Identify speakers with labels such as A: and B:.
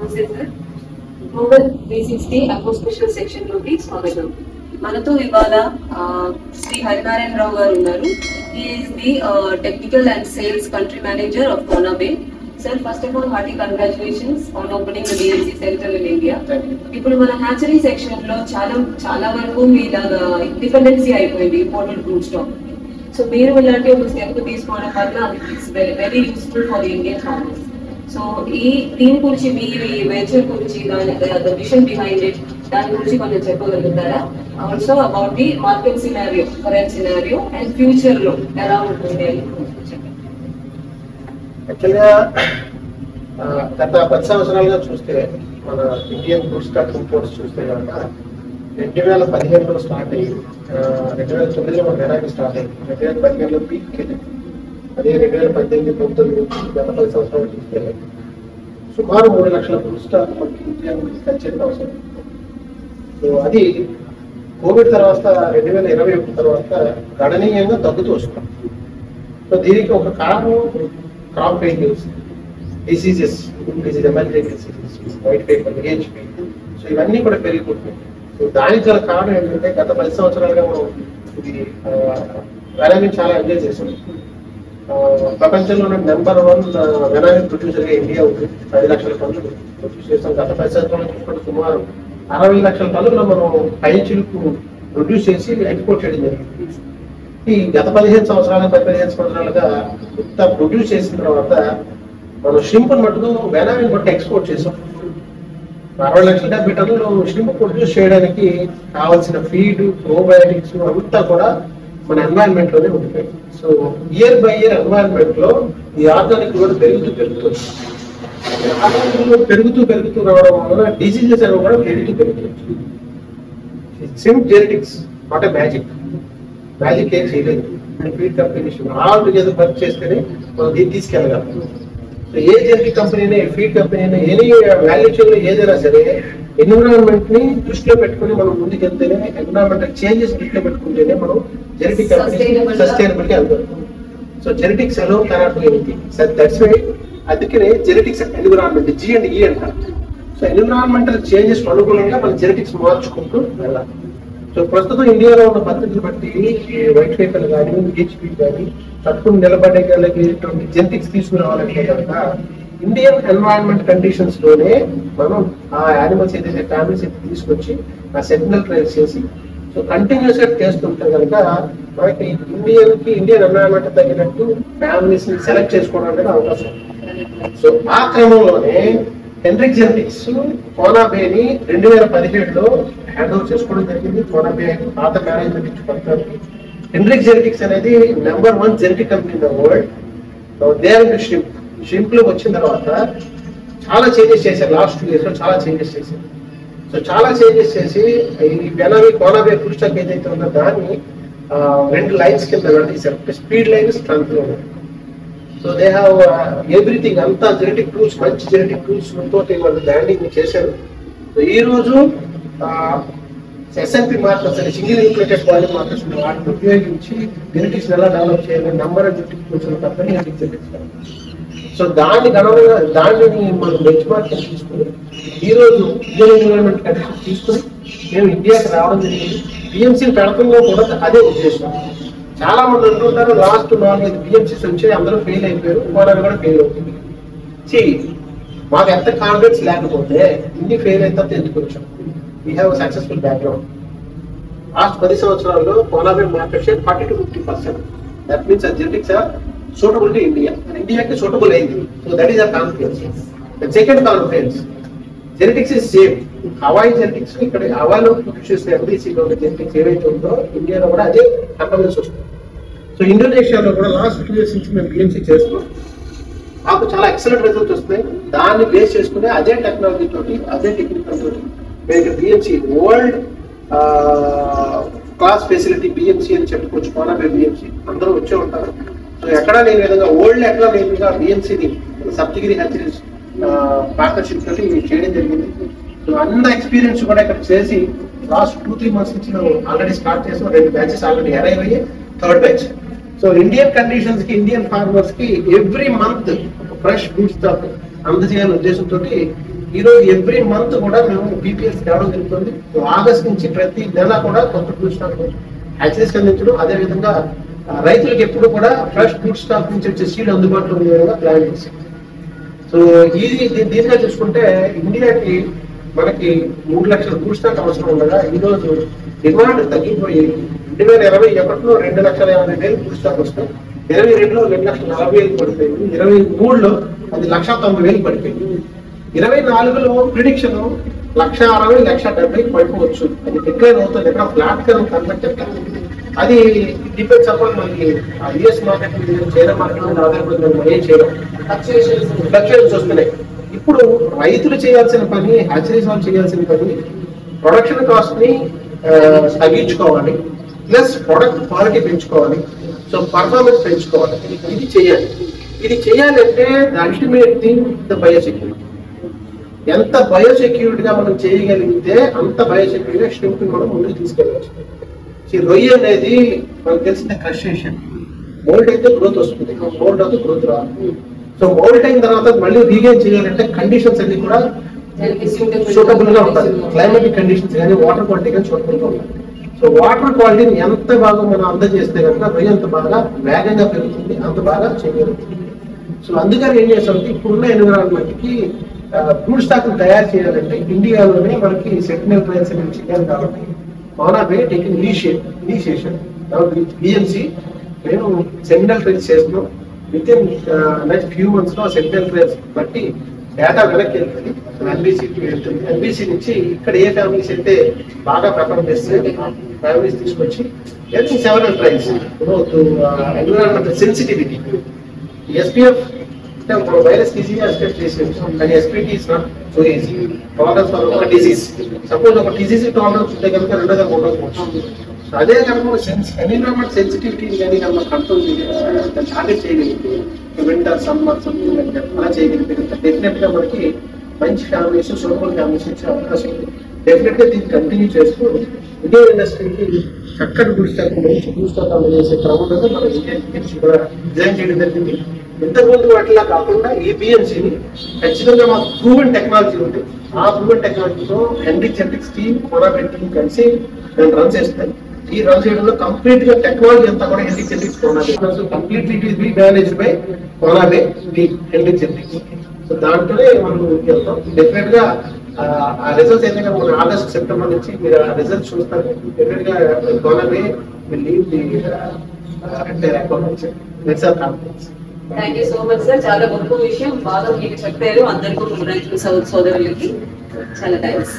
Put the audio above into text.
A: నమస్తే sir. Global 360 agro special section లోకి స్వాగతం. మనతో ఇవాళ శ్రీ హరినారాయణరావు గారు ఉన్నారు. He is the technical and sales country manager of Kona Bay. Sir, first of all hearty congratulations on opening the BMC centre in India. ఇప్పుడు మన hatchery section లో చాలా వరకు మీలాగా ఇండిపెండెన్సీ అయిపోయింది ఇంపోర్టెడ్ ఫుడ్ స్టాక్. సో మీరు ఇలాంటి ఒక స్టెప్ తీసుకోవడం వల్ల it's very useful for the Indian farmers. So దీని గురించి మీ వెంచర్ గురించి ద విషన్ బిహైండ్ ఇట్ దాని గురించి కొంచెం చెప్పగలుగుతారా? Also about the market scenario, current scenario and future లో ఎలా ఉంటుంది అని చెప్పండి.
B: యాక్చువల్గా గత 10 సంవత్సరాలుగా చూస్తే మన ఇండియన్ ఫుడ్ స్టాక్ ఇంపోర్ట్స్ చూస్తే కనుక 2015లో స్టార్ట్ అయ్యి 2009లో మన వెనక్కి స్టార్ట్ అయ్యింది. 2015లో పీక్ వెళ్ళింది. అదే 2018, 19 గత 10 సంవత్సరాలు చూస్తే సుమారు 3 లక్షల ఫుడ్ స్టాక్ మనకి ఇండియన్ కల్చర్ అవసరం. సో అది కోవిడ్ తర్వాత 2021 తర్వాత గణనీయంగా తగ్గుతూ వస్తుంది. సో దీనికి ఒక కారణం crop failures, diseases, emergency diseases, white paper, HP. So ఇవన్నీ కూడా పెరిగిపోతున్నాయి. సో దానికి గల కారణం ఏంటంటే గత 10 సంవత్సరాలుగా మనం ఇది వెనామిన్ చాలా ఎంజాయ్ చేసాం. ప్రపంచంలోనే నెంబర్ 1 వెనామిన్ ప్రొడ్యూసర్గా ఇండియా ఉంది. 10 లక్షల టన్నులు ప్రొడ్యూస్ చేస్తాం. గత 10 సంవత్సరాలు చూసుకుంటే సుమారు 60 లక్షల టన్నులు మనం పైచిలుకు ప్రొడ్యూస్ చేసి ఎక్స్పోర్ట్ చేయడం జరిగింది. ఈ గత 15 సంవత్సరాలుగా ఇంత ప్రొడ్యూస్ చేసిన తర్వాత మనం షింప్ మటుకు వెనామిన్ కొట్టి ఎక్స్పోర్ట్ చేసాం. 60 లక్షల 70 టన్నులు షింప్ ప్రొడ్యూస్ చేయడానికి కావాల్సిన ఫీడ్, ప్రోబయోటిక్స్ అంతా కూడా మన ఎన్వైరన్మెంట్ లోనే ఉంటాయి. So year by year environment లో ఈ ఆర్గానిక్ కూడా పెరుగుతుంది. పెరుగుతూ రావడం వల్ల డిసీజెస్ అనేవి కూడా పెరుగుతుంది. Shrimp genetics not a magic ఏం చేయలేదు. Feed company all together work చేస్తేనే మనం దీన్ని తీసుకెళ్ళగలం. సో ఏ జెనెటిక్ కంపెనీ అయినా, ఫీడ్ కంపెనీ అయినా, ఎనీ వాల్యూ చైన్ లో ఏదైనా సరే ఎన్విరాన్మెంట్ ని దృష్టిలో పెట్టుకుని మనం ముందుకెళ్తేనే, ఎన్విరాన్మెంటల్ చేంజెస్ దృష్టిలో పెట్టుకుంటేనే మనం జెనెటిక్ కంపెనీ సస్టైనబిలిటీ వెళ్తాం. సో జెనెటిక్స్ ఎలా కెనాట్ దట్స్ వై అందుకనే జెనెటిక్స్ ఎన్విరాన్మెంట్ G&E అంటారు. సో ఎన్విరాన్మెంటల్ చేంజెస్ అనుగుణంగా మనం జెనెటిక్స్ మార్చుకుంటూ వెళ్ళాలి. సో ప్రస్తుతం ఇండియాలో ఉన్న పద్ధతులు బట్టి వైట్ పేపర్ కానీ, హెచ్పి కానీ తట్టుకుని నిలబడగలిగేటువంటి జెనెటిక్స్ తీసుకురావాలంటే కనుక ఇండియన్ ఎన్వైరన్మెంట్ కండిషన్స్ లోనే మనం ఆ యానిమల్స్ ఏదైతే ఫ్యామిలీస్ అయితే తీసుకొచ్చి ఆ సెటినల్ ట్రైల్స్ చేసి సో కంటిన్యూస్ గా చేస్తుంటే కనుక మనకి ఇండియన్ ఎన్వైరన్మెంట్ తగినట్టు ఫ్యామిలీస్ ని సెలెక్ట్ చేసుకోవడానికి అవకాశం. సో ఆ క్రమంలోనే హెన్రిక్ జెనెటిక్స్ కోనాబేని 2017లో హ్యాండ్ ఓవర్ చేసుకోవడం జరిగింది. కోనాబే పాత మేనేజ్మెంట్ ఇచ్చి పడతారు. హెన్రిక్ జెనెటిక్స్ అనేది number 1 genetic company in the world. They are shrimp లో వచ్చిన తర్వాత చాలా చేంజెస్ చేశారు. లాస్ట్ 2 years లో చాలా చేంజెస్ చేశారు. సో చాలా చేంజెస్ చేసి ఈ కోనాబే ఫుడ్ స్టాక్ ఏదైతే ఉందో దాన్ని 2 లైన్స్ కింద తీశారు. Speed line, strength line. So they have everything అంతా జెనెటిక్ టూల్స్, మంచి జెనెటిక్ టూల్స్ తోటి వాళ్ళు బ్రాండింగ్ చేశారు. సో ఈ రోజు SNP మార్కర్స్ అని సింగిల్ న్యూక్లియేటెడ్ పాలిమర్ మార్కర్స్ వాటిని ఉపయోగించి జెనెటిక్స్ ఎలా డెవలప్ చేయాలి number of genetic tools company Heinrich genetics. So దాన్ని మనం బెంచ్ మార్క్ తీసుకుని ఈ రోజు ఇండియన్ ఎన్విరాన్మెంట్ కండిషన్స్ తీసుకుని మేము ఇండియాకి రావడం జరిగింది. BMC పెడతంలో కూడా అదే ఉద్దేశం. చాలా మంది అంటుంటారు లాస్ట్ 4-5 BMCs వచ్చాయి, అందరూ ఫెయిల్ అయిపోయారు, ఇంకోటి కూడా ఫెయిల్ అవుతుంది. మాకు ఎంత కాన్ఫిడెన్స్ లేకపోతే ఇన్ని ఫెయిల్ అయితే ఎందుకు వచ్చాం? We have successful background. Last 10 సంవత్సరాల్లో Kona Bay market share 40 to 50%. That means genetics are suitable to ఇండియాకి సూటబుల్ అయింది. So that is our confidence. The second confidence, genetics is same. Hawaii genetics ఇక్కడ హవాయిలో ప్రొడ్యూస్ చేసిన MDCలో genetics ఏవైతే ఉందో ఇండియాలో కూడా అదే కంపెనీస్ వస్తుంది. సో ఇండోనేషియాలో కూడా లాస్ట్ 2 years నుంచి మేము BMC చేస్తున్నాం. మాకు చాలా ఎక్సలెంట్ రిజల్ట్స్ వస్తున్నాయి. దాన్ని బేస్ చేసుకుని అదే టెక్నాలజీ తోటి, అదే టెక్నికల్ తోటి మేము BMC world class facility BMC అని చెప్పుకోవచ్చు. కోనాబే BMC అందరూ వచ్చే ఉంటారు. సో ఎక్కడా లేని విధంగా వరల్డ్ ఎక్కడ లేని విధంగా BMCని సబ్సిడరీ హ్యాచరీస్ పార్ట్నర్షిప్ తోటి చేయడం జరిగింది. సో అన్న ఎక్స్పీరియన్స్ కూడా ఇక్కడ చేసి లాస్ట్ 2-3 months నుంచి ఆల్రెడీ స్టార్ట్ చేసాం. 2 batches ఆల్రెడీ అరైవ్ అయ్యి, 3rd batch. So Indian conditions కి, ఇండియన్ ఫార్మర్స్ కి every month fresh food stock అందజేయాలనే ఉద్దేశంతో ఈ రోజు ఎవ్రీ మంత్ కూడా మేము బీపీఎస్ తేవడం జరుగుతుంది. ఆగస్ట్ నుంచి ప్రతి నెల కూడా కొత్త ఫుడ్ స్టాక్ యాక్సెస్ అందించడం, అదే విధంగా రైతులకు ఎప్పుడు కూడా ఫ్రెష్ ఫుడ్ స్టాక్ నుంచి వచ్చే సీడ్ అందుబాటులో ఉండే విధంగా ప్లాన్ చేసి. సో దీనిగా చూసుకుంటే ఇండియాకి మనకి 3 లక్షల ఫుడ్ స్టాక్ అవసరం ఉండగా ఈ రోజు డిమాండ్ తగ్గిపోయి 2021లో 2,50,000 ఫుడ్ స్టాక్ వస్తాయి, 22లో 2,40,000 పడిపోయింది, 23లో అది 1,90,000 పడిపోయింది, 24లో ప్రిడిక్షన్ 1,60,000 1,70,000 పడిపోవచ్చు. అది డిక్లైన్ అవుతుంది, ఎక్కడ ఫ్లాట్ కరెంట్ కన్వర్ట్ చెప్తారు. అది డిపెండ్స్ అపాన్ మనకి యుఎస్ మార్కెట్ మీద, చైనా మార్కెట్ మీద ఆధారపడి మనం ఏం చేయడం, ఫ్లక్చుయేషన్స్ వస్తున్నాయి. ఇప్పుడు రైతులు చేయాల్సిన పని, హ్యాచరీస్ వాళ్ళు చేయాల్సిన పని ప్రొడక్షన్ కాస్ట్ ని తగ్గించుకోవాలి, ప్లస్ ప్రొడక్ట్ క్వాలిటీ పెంచుకోవాలి, సో పర్ఫార్మెన్స్ పెంచుకోవాలి. ఇది చేయాలి. ఇది చేయాలంటే the ultimate thing the biosecurity. ఎంత బయోసెక్యూరిటీగా మనం చేయగలిగితే అంత బయోసెక్యూరిటీగా షింప్ మనం ముందుకు తీసుకెళ్ళవచ్చు. ఈ రొయ్య అనేది మనకు తెలిసిన క్రస్టేషన్, మోల్డ్ అయితే గ్రోత్ వస్తుంది, మోల్డ్ అయితే గ్రోత్ రాదు. సో మోల్డ్ అయిన తర్వాత మళ్ళీ రీగైన్ చేయాలంటే కండిషన్స్ అన్ని కూడా సూటబుల్ గా ఉండాలి. క్లైమాటిక్ కండిషన్స్ కానీ వాటర్ క్వాలిటీ కానీ సూటబుల్ గా ఉండాలి. సో వాటర్ క్వాలిటీని ఎంత బాగా మనం అందజేస్తే కనుక రొయ్య అంత బాగా వేగంగా పెరుగుతుంది, అంత బాగా చేయగలుగుతుంది. సో అందుకని ఏం చేస్తామంటే ఇప్పుడున్న ఎన్విరాన్మెంట్ కి ఫుడ్ స్టాక్ తయారు చేయాలంటే ఇండియాలోనే మనకి సెంటినల్ ట్రయల్స్ చేయాలి. కాబట్టి మౌనా బే టేకింగ్ ఇనిషియేషన్ బిఎంసి మేము సెంటినల్ ట్రయల్స్ చేస్తున్నాం. With in next few months లో సెంటినల్ ట్రయల్స్ బట్టి డేటా వెనక్కి వెళ్తుంది, ఎన్బీసీకి వెళ్తుంది. ఎన్బీసీ నుంచి ఇక్కడ ఏ ఫ్యామిలీస్ అయితే బాగా ప్రిఫర్ చేస్తే ఫ్యామిలీస్ తీసుకొచ్చి several trials environmental sensitivity, SPF అంటే వైరస్ ఈజీగా ఎస్పీఎఫ్ చేసేది, కానీ SPT is not so easy. Tolerance for ఒక డిసీజ్, సపోజ్ ఒక డిసీజ్ టాలరెన్స్ ఉంటే కనుక 2 ఉండకపోవచ్చు. అదే కనుక ఎన్విరాన్మెంట్ సెన్సిటివిటీ కానీ కనుక కంట్రోల్ టార్గెట్ చేయగలిగితే వింటర్ సమ్మర్ సంథింగ్ అలా చేయగలిగితే డెఫినెట్ గా మనకి మంచి ఫ్యామిలీస్, సోషల్ ఫ్యామిలీస్ ఇచ్చే అవకాశం ఉంది. డెఫినెట్ గా దీన్ని కంటిన్యూ చేస్తూ ఇదే ఇండస్ట్రీకి చక్కటి ఫుడ్ స్టాక్ మంచి ఫుడ్ స్టాక్ అందజేసే క్రమంలో మన ఇండియన్ కూడా డిజైన్ చేయడం జరిగింది. ఇంతకుముందు వాటిలా కాకుండా ఈ బిఎంసీని ఖచ్చితంగా మాకు ప్రూవెన్ టెక్నాలజీ ఉంది. ఆ ప్రూవెన్ టెక్నాలజీతో హెన్రిక్ జెనెటిక్స్ టీమ్, కోనాబెట్ టీమ్ కలిసి మేము రన్ చేస్తాం. ఈ రన్ చేయడంలో కంప్లీట్ గా టెక్నాలజీ అంతా కూడా Henrik genetics Kona Bay completely it is be managed by Kona Bay team, Henrik genetics. So దాంట్లోనే మనం వెళ్తాం. డెఫినెట్ గా ఆ రిజల్ట్స్ ఏదైనా మన ఆగస్ట్ సెప్టెంబర్ నుంచి మీరు ఆ రిజల్ట్స్ చూస్తారు. డెఫినెట్ గా Kona Bay will lead the entire agriculture. Let's have confidence.
A: Thank you so much sir. చాలా గొప్ప విషయం బాగా మీకు చెప్పారు, అందరికీ రైతులు సోదరులకి చాలా థ్యాంక్స్.